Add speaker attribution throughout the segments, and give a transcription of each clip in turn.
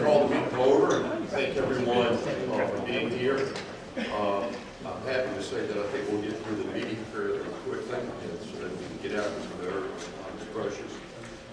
Speaker 1: Call the meeting over and thank everyone for being here. I'm happy to say that I think we'll get through the meeting fairly quickly and so that we can get out into the other discussions.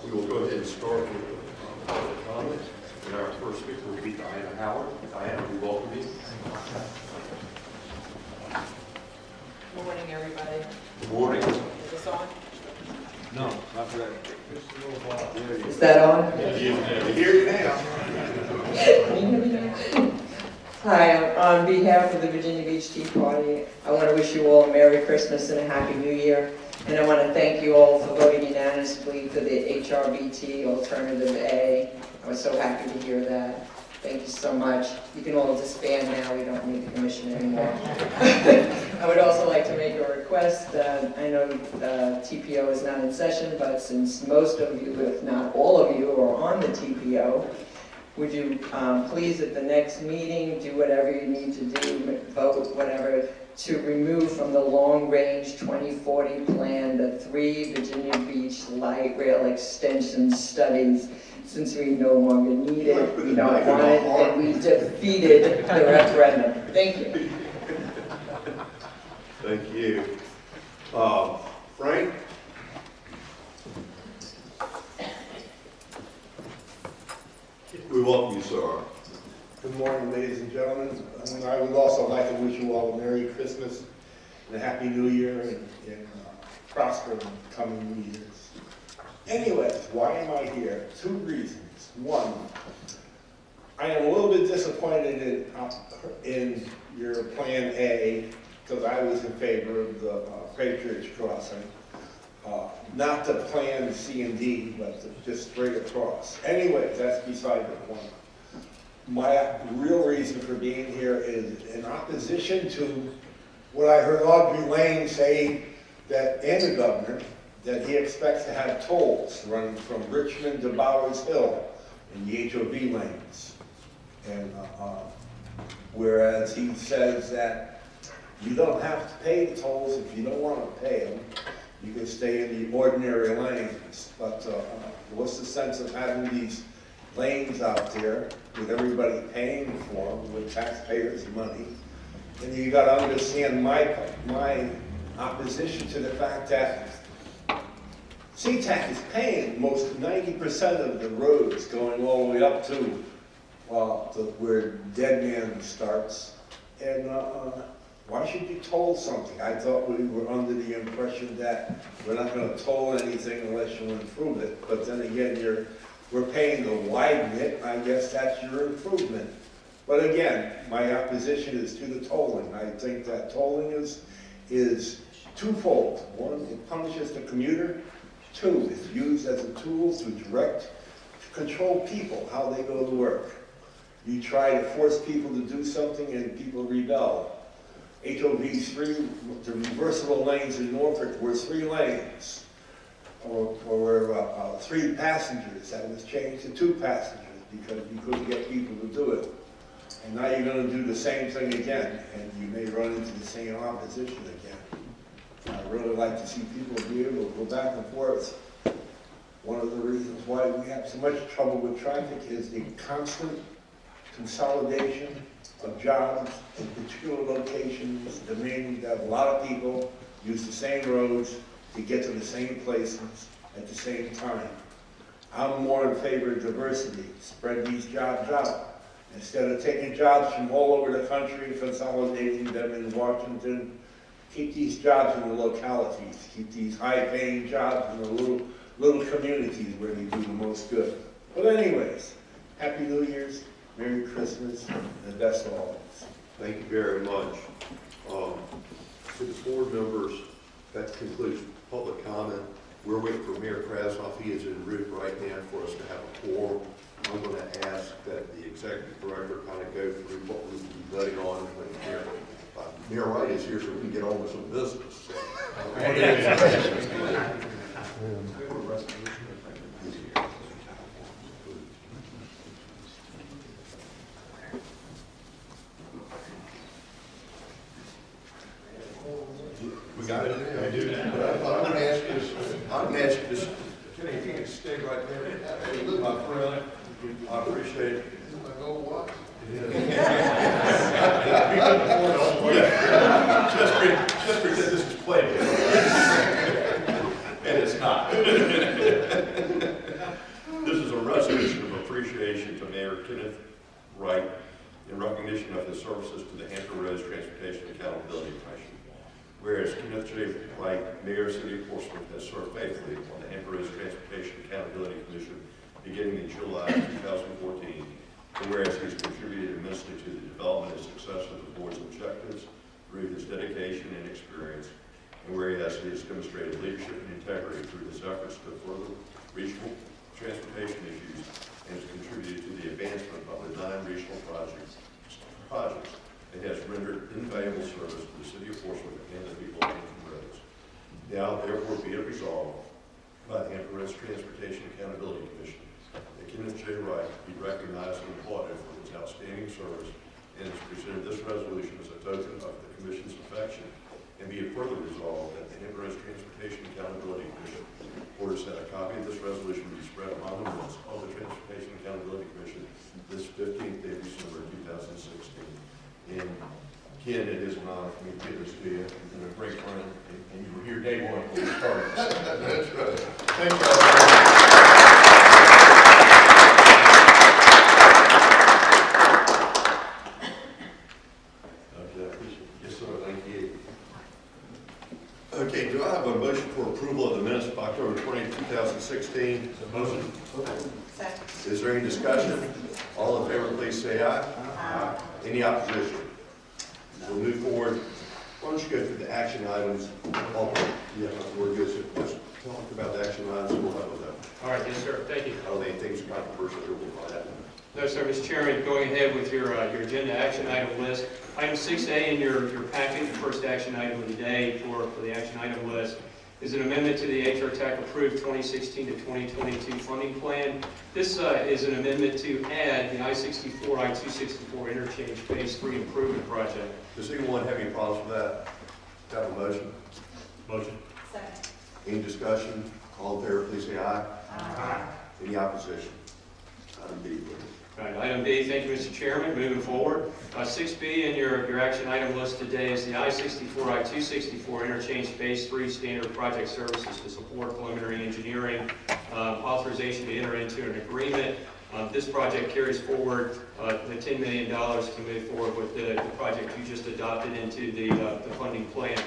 Speaker 1: We will go ahead and start with public comments. And our first speaker will be Diana Howard. Diana, we welcome you.
Speaker 2: Good morning, everybody.
Speaker 1: Good morning.
Speaker 2: Is this on?
Speaker 3: No, not ready.
Speaker 4: Is that on?
Speaker 1: We hear you now.
Speaker 4: Hi, on behalf of the Virginia Beach Tea Party, I want to wish you all a Merry Christmas and a Happy New Year. And I want to thank you all for voting unanimously for the HRBT Alternative A. I was so happy to hear that. Thank you so much. You can all disband now. We don't need the commission anymore. I would also like to make a request. I know TPO is not in session, but since most of you, if not all of you, are on the TPO, would you please at the next meeting do whatever you need to do, vote whatever, to remove from the long-range 2040 plan the 3 Virginia Beach light rail extension studies. Since we no longer need it, we don't want it, and we defeated the referendum. Thank you.
Speaker 1: Thank you. Frank? We welcome you, sir.
Speaker 5: Good morning, ladies and gentlemen. I would also like to wish you all a Merry Christmas and a Happy New Year and prosper in the coming years. Anyways, why am I here? 2 reasons. One, I am a little bit disappointed in your Plan A because I was in favor of the Patriots Crossing. Not the Plan C and D, but just straight across. Anyways, that's beside the point. My real reason for being here is in opposition to what I heard Audrey Lane say, that, and the governor, that he expects to have tolls running from Richmond to Bowers Hill in the HOV lanes. And whereas he says that you don't have to pay the tolls if you don't want to pay them. You can stay in the ordinary lanes. But what's the sense of having these lanes out there with everybody paying for them with taxpayers' money? And you got to understand my opposition to the fact that Hrtac is paying most 90% of the roads going all the way up to where Dead Man starts. And why should you toll something? I thought we were under the impression that we're not going to toll anything unless you improve it. But then again, we're paying to widen it. I guess that's your improvement. But again, my opposition is to the tolling. I think that tolling is twofold. One, it punishes the commuter. 2, it's used as a tool to control people, how they go to work. You try to force people to do something and people rebel. HOV's 3, the reversible lanes in Norfolk were 3 lanes, or 3 passengers. That was changed to 2 passengers because you couldn't get people to do it. And now you're going to do the same thing again, and you may run into the same opposition again. I really like to see people be able to go back and forth. One of the reasons why we have so much trouble with traffic is the constant consolidation of jobs in particular locations, demanding that a lot of people use the same roads to get to the same places at the same time. I'm more in favor of diversity. Spread these jobs out. Instead of taking jobs from all over the country and consolidating them in Washington, keep these jobs in the localities. Keep these high-paying jobs in the little communities where they do the most good. But anyways, Happy New Year's, Merry Christmas, and the best of all.
Speaker 1: Thank you very much. To the board members, that concludes public comment. We're waiting for Mayor Krasnoff. He is en route right now for us to have a quorum. I'm going to ask that the executive director kind of go through what we'll be voting on when here. Mayor Wright is here so we can get on with some business. We got it? I do. I'm going to ask you this, Kenny, if you can stay right there. Hey, look, my friend, I appreciate it. Just pretend this is played. And it's not. This is a resolution of appreciation to Mayor Kenneth Wright in recognition of his services to the Hampton Roads Transportation Accountability Commission. Whereas Kenneth J. Wright, Mayor, City of Portsmouth, has served faithfully on the Hampton Roads Transportation Accountability Commission beginning in July 2014, and whereas he has contributed immensely to the development and success of the board's objectives through his dedication and experience, and whereas he has demonstrated leadership and integrity through his efforts to further regional transportation issues and has contributed to the advancement of the 9 regional projects and has rendered invaluable service to the City of Portsmouth and the people of Hampton Roads. Now, therefore, be it resolved by the Hampton Roads Transportation Accountability Commission that Kenneth J. Wright be recognized and applauded for his outstanding service, and has presented this resolution as a token of the Commission's affection. And be it further resolved that the Hampton Roads Transportation Accountability Commission orders that a copy of this resolution be spread among the minutes of the Transportation Accountability Commission this 15th day of December 2016. And Ken, it is an honor for me to give this to you. You've been a great friend, and you were here day one when we started. That's right. Thank you all. Okay, do I have a motion for approval of the minutes of October 20, 2016? Motion.
Speaker 2: Second.
Speaker 1: Is there any discussion? All in favor, please say aye.
Speaker 2: Aye.
Speaker 1: Any opposition? We'll move forward. Why don't you go through the action items? Yeah, we're good. So just talk about the action items and we'll have with them.
Speaker 6: All right, yes, sir. Thank you.
Speaker 1: I don't think things controversial here, we'll find out.
Speaker 6: No, sir, Mr. Chairman, going ahead with your agenda action item list. Item 6A in your packet, the first action item of the day for the action item list, is an amendment to the Hrtac approved 2016 to 2022 funding plan. This is an amendment to add the I-64, I-264 interchange Phase 3 improvement project.
Speaker 1: Does anyone have any problems with that? Have a motion? Motion.
Speaker 2: Second.
Speaker 1: Any discussion? All in favor, please say aye.
Speaker 2: Aye.
Speaker 1: Any opposition? Item B, please.
Speaker 6: All right, item B, thank you, Mr. Chairman. Moving forward, 6B in your action item list today is the I-64, I-264 interchange Phase 3 standard project services to support preliminary engineering, authorization to enter into an agreement. This project carries forward the $10 million to move forward with the project you just adopted into the funding plan.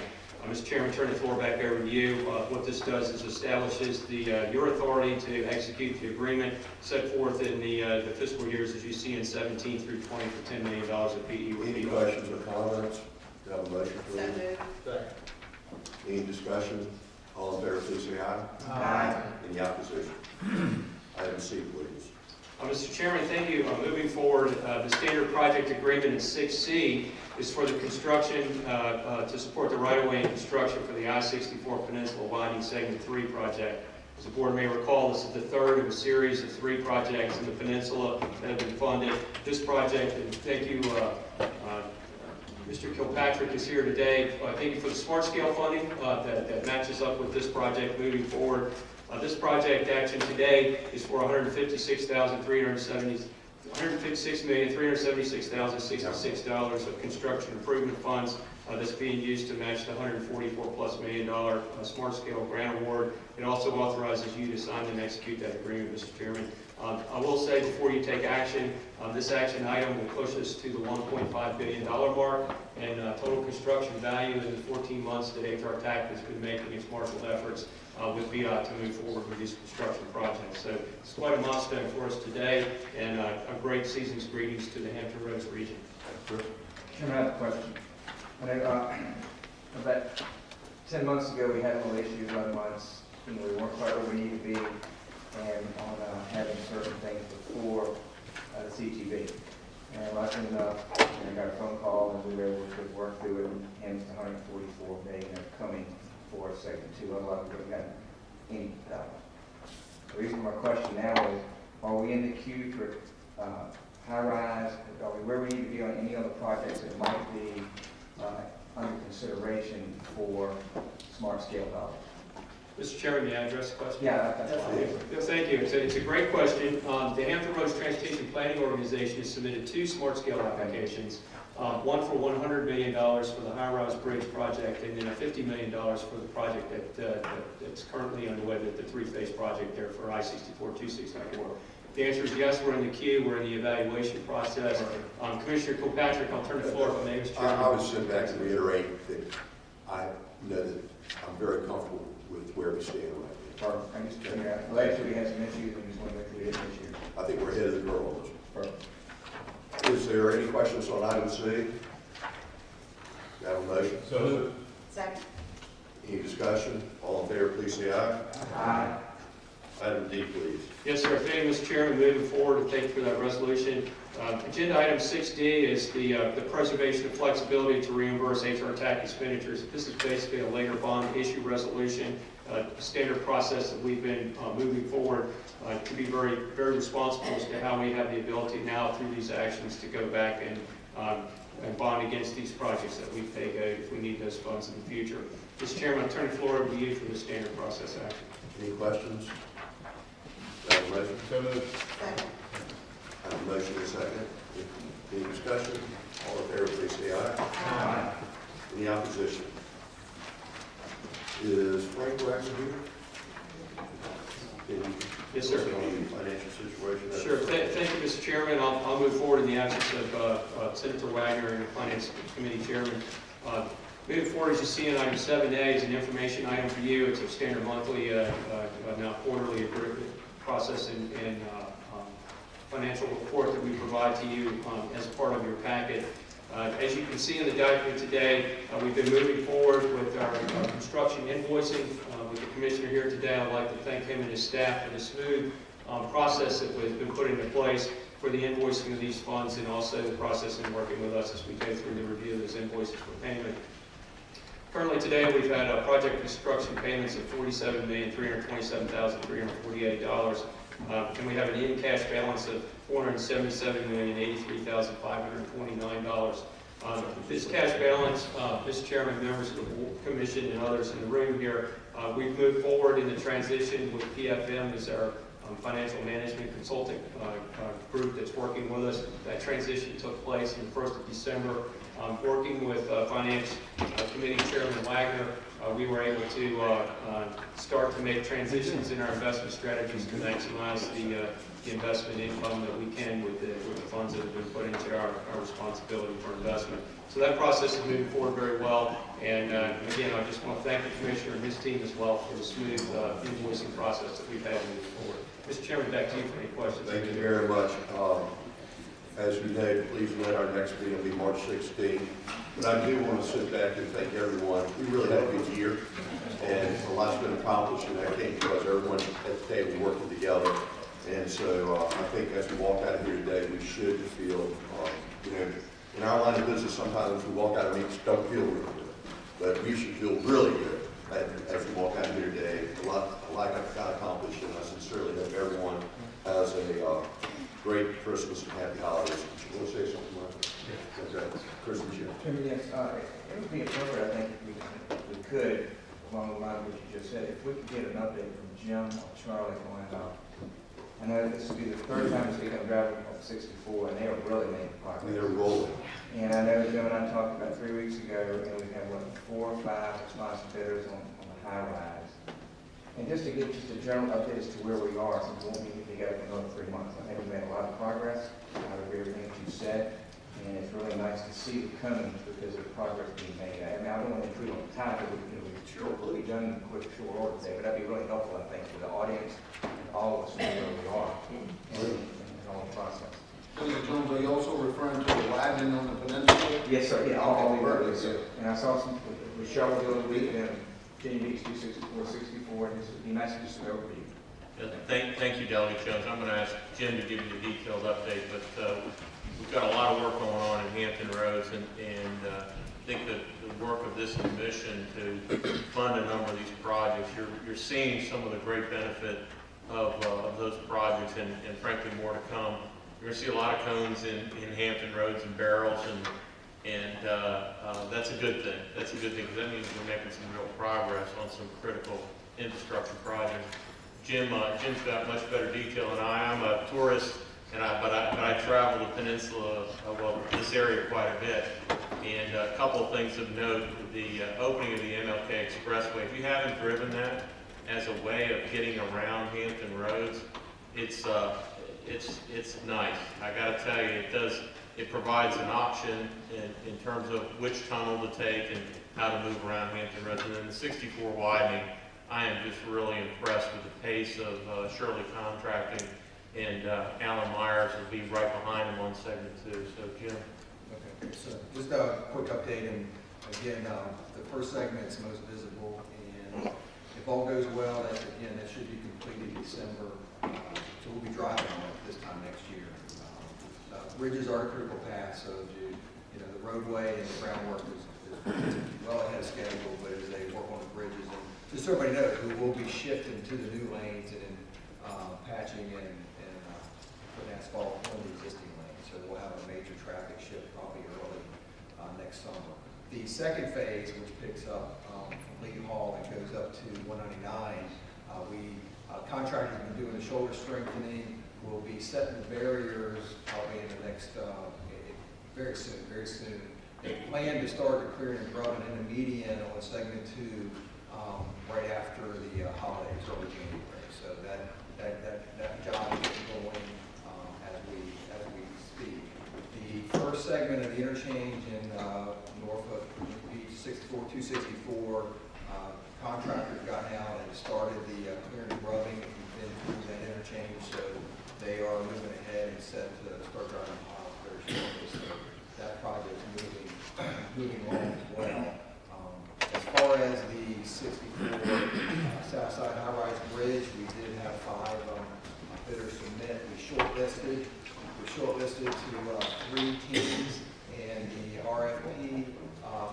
Speaker 6: Mr. Chairman, turn the floor back over to you. What this does is establishes your authority to execute the agreement set forth in the fiscal years as you see in 17 through 20 for $10 million of PE with
Speaker 1: Any
Speaker 6: the
Speaker 1: questions or comments? Do I have a motion,
Speaker 2: So
Speaker 1: please?
Speaker 2: moved.
Speaker 1: Any discussion? All in favor, please say aye.
Speaker 2: Aye.
Speaker 1: Any opposition? Item C, please.
Speaker 6: Mr. Chairman, thank you. Moving forward, the standard project agreement in 6C is for the construction to support the right-of-way and construction for the I-64 Peninsula Widening Segment 3 project. As the board may recall, this is the third of a series of 3 projects in the peninsula that have been funded. This project, and thank you, Mr. Kilpatrick is here today. Thank you for the smart scale funding that matches up with this project moving forward. This project action today is for $156,376,066 of construction improvement funds that's being used to match the $144+ million smart scale grant award. It also authorizes you to sign and execute that agreement, Mr. Chairman. I will say before you take action, this action item will push us to the $1.5 billion mark, and total construction value in the 14 months that Hrtac has been making its marshal efforts with VDOT to move forward with these construction projects. So it's quite a milestone for us today, and a great season's greetings to the Hampton Roads region.
Speaker 7: Chairman, I have a question. About 10 months ago, we had a little issue, 11 months, and we weren't quite where we need to be, and on having certain things before the CTV. And lucky enough, I got a phone call, and we were able to work through it, and it's $144 million coming for segment 2. Otherwise, we wouldn't have any dollars. The reason my question now is, are we in the queue for high-rise? Are we where we need to be on any other projects that might be under consideration for smart scale dollars?
Speaker 6: Mr. Chairman, may I address the question?
Speaker 7: Yeah, that's fine.
Speaker 6: Yeah, thank you. It's a great question. The Hampton Roads Transportation Planning Organization has submitted 2 smart scale applications. One for $100 million for the High Rise Bridge project, and then a $50 million for the project that's currently underway, the 3-phase project there for I-64, 264. The answer is yes, we're in the queue, we're in the evaluation process. Commissioner Kilpatrick, I'll turn the floor if I may, Mr. Chairman.
Speaker 1: I would sit back and reiterate that I know that I'm very comfortable with where we stand right now.
Speaker 7: Perfect. I just, last year we had some issues, and we just want to make sure we didn't issue.
Speaker 1: I think we're ahead of the curve on this.
Speaker 7: Perfect.
Speaker 1: Is there any questions on item C? Do you have a motion?
Speaker 2: So moved. Second.
Speaker 1: Any discussion? All in favor, please say aye.
Speaker 7: Aye.
Speaker 1: Item D, please.
Speaker 6: Yes, sir. Thank you, Mr. Chairman. Moving forward, and thank you for that resolution. Agenda item 6D is the preservation of flexibility to reimburse Hrtac expenditures. This is basically a later bond issue resolution, standard process that we've been moving forward to be very, very responsible as to how we have the ability now through these actions to go back and bond against these projects that we take out if we need those funds in the future. Mr. Chairman, I turn the floor over to you for the standard process action.
Speaker 1: Any questions? Do you have a motion?
Speaker 2: So moved. Second.
Speaker 1: I have a motion and a second. Any discussion? All in favor, please say aye.
Speaker 7: Aye.
Speaker 1: Any opposition? Is Frank Wagner here? Can you
Speaker 6: Yes, sir.
Speaker 1: comment on the financial situation?
Speaker 6: Sure. Thank you, Mr. Chairman. I'll move forward in the absence of Senator Wagner and the Finance Committee Chairman. Moving forward, as you see in item 7A, is an information item for you. It's a standard monthly, now quarterly process and financial report that we provide to you as part of your packet. As you can see in the document today, we've been moving forward with our construction invoicing. With the commissioner here today, I'd like to thank him and his staff for the smooth process that has been put into place for the invoicing of these funds, and also the process in working with us as we go through the review of those invoices for payment. Currently today, we've had project construction payments of $47,327,348. And we have an in-cash balance of $477,083,529. This cash balance, Mr. Chairman, members of the Commission, and others in the room here, we've moved forward in the transition with PFM as our financial management consulting group that's working with us. That transition took place on the 1st of December. Working with Finance Committee Chairman Wagner, we were able to start to make transitions in our investment strategies to maximize the investment income that we can with the funds that have been put into our responsibility for investment. So that process is moving forward very well. And again, I just want to thank the Commissioner and his team as well for the smooth invoicing process that we've had moving forward. Mr. Chairman, back to you for any questions.
Speaker 1: Thank you very much. As you know, please let our next meeting will be March 16th. But I do want to sit back and thank everyone. We really had a good year, and a lot's been accomplished, and that came because everyone at the table working together. And so I think as we walk out of here today, we should feel, in our line of business, sometimes we walk out of meetings, don't feel really good. But we should feel really good as we walk out of here today. A lot got accomplished, and I sincerely hope everyone has a great Christmas and happy holidays. You want to say something, Mike? Yeah. Okay. Christmas, yeah.
Speaker 7: Chairman, yes, it would be appropriate, I think, if we could, along the line of what you just said, if we could get an update from Jim or Charlie on, I know this will be the third time this week I'm driving on 64, and they are really making progress.
Speaker 1: They're rolling.
Speaker 7: And I know Jim and I talked about 3 weeks ago, and we have, 4 or 5 responsive bidders on the high rise. And just to get just a general update as to where we are, since we won't be together for another 3 months, I think we've made a lot of progress out of everything that you said. And it's really nice to see it coming because of the progress being made. I mean, I don't want to intrude on the time, but we'll be done in a quick, short order today, but that'd be really helpful, I think, for the audience and all of us know where we are in all the process.
Speaker 8: Senator Jones, are you also referring to the widening on the peninsula?
Speaker 7: Yes, sir. Yeah, all the work, yes, sir. And I saw some with Cheryl the other week, and Virginia Beach 264, 64, and it'd be nice to just go over you.
Speaker 9: Thank you, Delegate Jones. I'm going to ask Jim to give you a detailed update, but we've got a lot of work going on in Hampton Roads, and I think that the work of this commission to fund a number of these projects, you're seeing some of the great benefit of those projects, and frankly more to come. You're going to see a lot of cones in Hampton Roads and barrels, and that's a good thing. That's a good thing because that means we're making some real progress on some critical infrastructure project. Jim's got much better detail than I. I'm a tourist, but I travel the peninsula, this area quite a bit. And a couple of things of note: the opening of the MLK Expressway. If you haven't driven that as a way of getting around Hampton Roads, it's nice. I got to tell you, it provides an option in terms of which tunnel to take and how to move around Hampton Roads. And then the 64 widening, I am just really impressed with the pace of Shirley Contracting, and Alan Myers will be right behind him on segment 2. So Jim.
Speaker 10: Okay, so just a quick update, and again, the first segment is most visible, and if all goes well, that should be completed December, so we'll be driving on it this time next year. Bridges are a critical path, so the roadway and the groundwork is well ahead of schedule, but as they work on the bridges, and just so everybody knows, we will be shifting to the new lanes and patching and putting asphalt on the existing lanes, so we'll have a major traffic shift probably early next summer. The second phase, which picks up from Lee Hall and goes up to 199, contractors have been doing the shoulder strengthening. We'll be setting the barriers probably in the next, very soon. They plan to start the clearing and grubbing in the median on segment 2 right after the holidays, early January. So that job is going as we speak. The first segment of the interchange in Norfolk Beach 264, contractors got out and started the clearing and grubbing. We've been through that interchange, so they are moving ahead and set to start driving miles very shortly. So that project is moving along as well. As far as the 64 Southside High-Rise Bridge, we did have 5 bidders submit. We shortlisted to 3 teams, and the RFP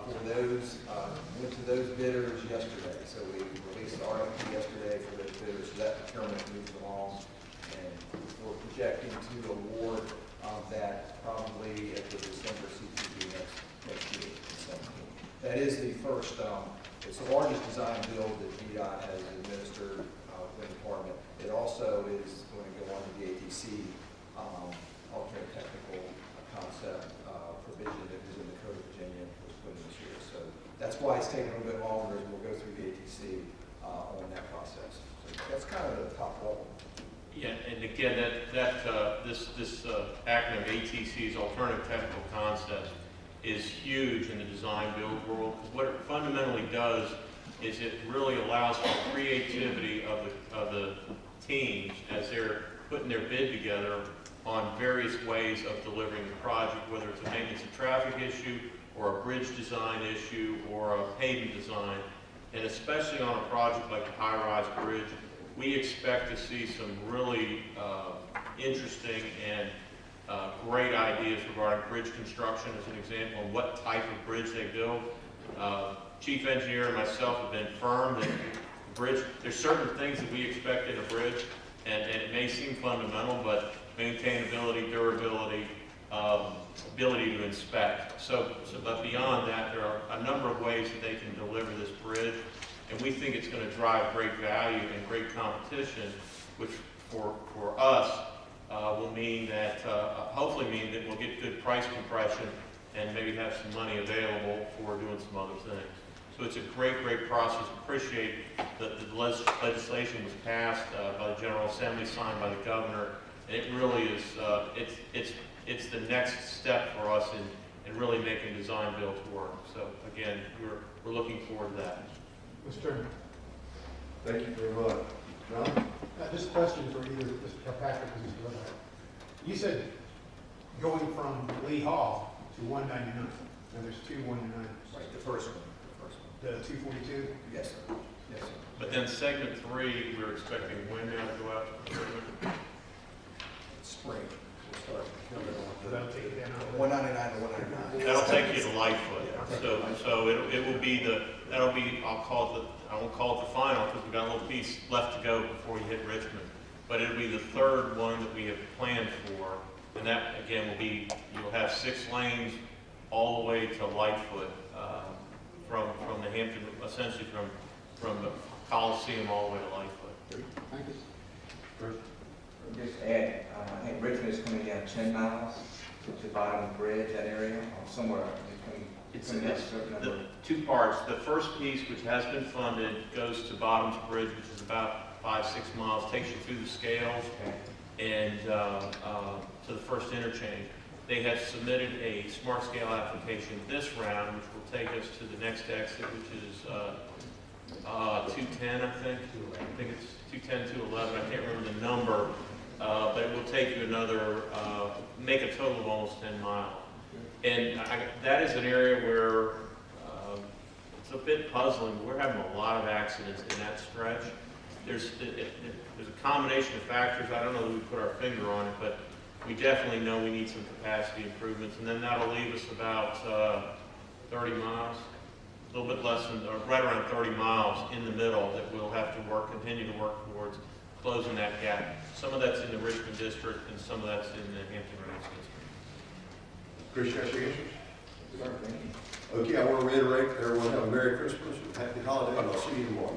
Speaker 10: for those went to those bidders yesterday. So we released the RFP yesterday for those bidders, so that procurement moves along, and we're projecting to award that probably at the December CTB next year, 17. That is the first, it's the largest design build that VDOT has administered within the department. It also is going to go on to the ATC alternate technical concept provision that was in the Code of Virginia was put in this year. So that's why it's taking a little bit longer, as we'll go through the ATC on that process. So that's kind of the top level.
Speaker 9: Yeah, and again, this acronym ATC's Alternative Technical Concepts is huge in the design build world, because what it fundamentally does is it really allows for creativity of the teams as they're putting their bid together on various ways of delivering the project, whether it's a maintenance and traffic issue or a bridge design issue or a paving design. And especially on a project like the high-rise bridge, we expect to see some really interesting and great ideas regarding bridge construction, as an example, and what type of bridge they build. Chief engineer and myself have been firm that bridge, there's certain things that we expect in a bridge, and it may seem fundamental, but maintainability, durability, ability to inspect. But beyond that, there are a number of ways that they can deliver this bridge, and we think it's going to drive great value and great competition, which for us will mean that, hopefully mean that we'll get good price compression and maybe have some money available for doing some other things. So it's a great process. Appreciate that the legislation was passed by the General Assembly, signed by the governor, and it really is, it's the next step for us in really making design builds work. So again, we're looking forward to that.
Speaker 11: Mr. Chairman,
Speaker 1: Thank you very much. John?
Speaker 11: just a question for either Mr. Kirkpatrick or Mr. Hrtac. You said going from Lee Hall to 199, and there's 2 199s.
Speaker 10: Right, the first one.
Speaker 11: The 242?
Speaker 10: Yes, sir. Yes, sir.
Speaker 9: But then segment 3, we're expecting when now to go out?
Speaker 10: Spring, we'll start.
Speaker 11: So that'll take it down.
Speaker 10: 199 to 199.
Speaker 9: That'll take you to Lightfoot. So it will be that'll be, I won't call it the final, because we've got a little piece left to go before you hit Richmond. But it'll be the third one that we have planned for, and that again will be, you'll have 6 lanes all the way to Lightfoot, from the Hampton, essentially from Coliseum all the way to Lightfoot.
Speaker 11: Thank you. Chris?
Speaker 7: Just add, I think Richmond is coming down 10 miles to the bottom of the bridge, that area, or somewhere.
Speaker 9: It's
Speaker 7: coming down a certain
Speaker 9: the
Speaker 7: number.
Speaker 9: two parts. The first piece, which has been funded, goes to Bottoms Bridge, which is about 5-6 miles, takes you through the scales and to the first interchange. They have submitted a smart scale application this round, which will take us to the next exit, which is 210, I think. I think it's 210, 211. I can't remember the number, but it will take you another, make a total of almost 10 miles. And that is an area where it's a bit puzzling. We're having a lot of accidents in that stretch. There's a combination of factors. I don't know that we put our finger on it, but we definitely know we need some capacity improvements. And then that'll leave us about 30 miles, a little bit less than, or right around 30 miles in the middle that we'll have to continue to work towards closing that gap. Some of that's in the Richmond district and some of that's in the Hampton Roads district.
Speaker 1: Chris, you got your answers?
Speaker 7: Sure, thank you.
Speaker 1: Okay, I want to reiterate, everyone have a Merry Christmas and Happy Holiday, and I'll see you tomorrow.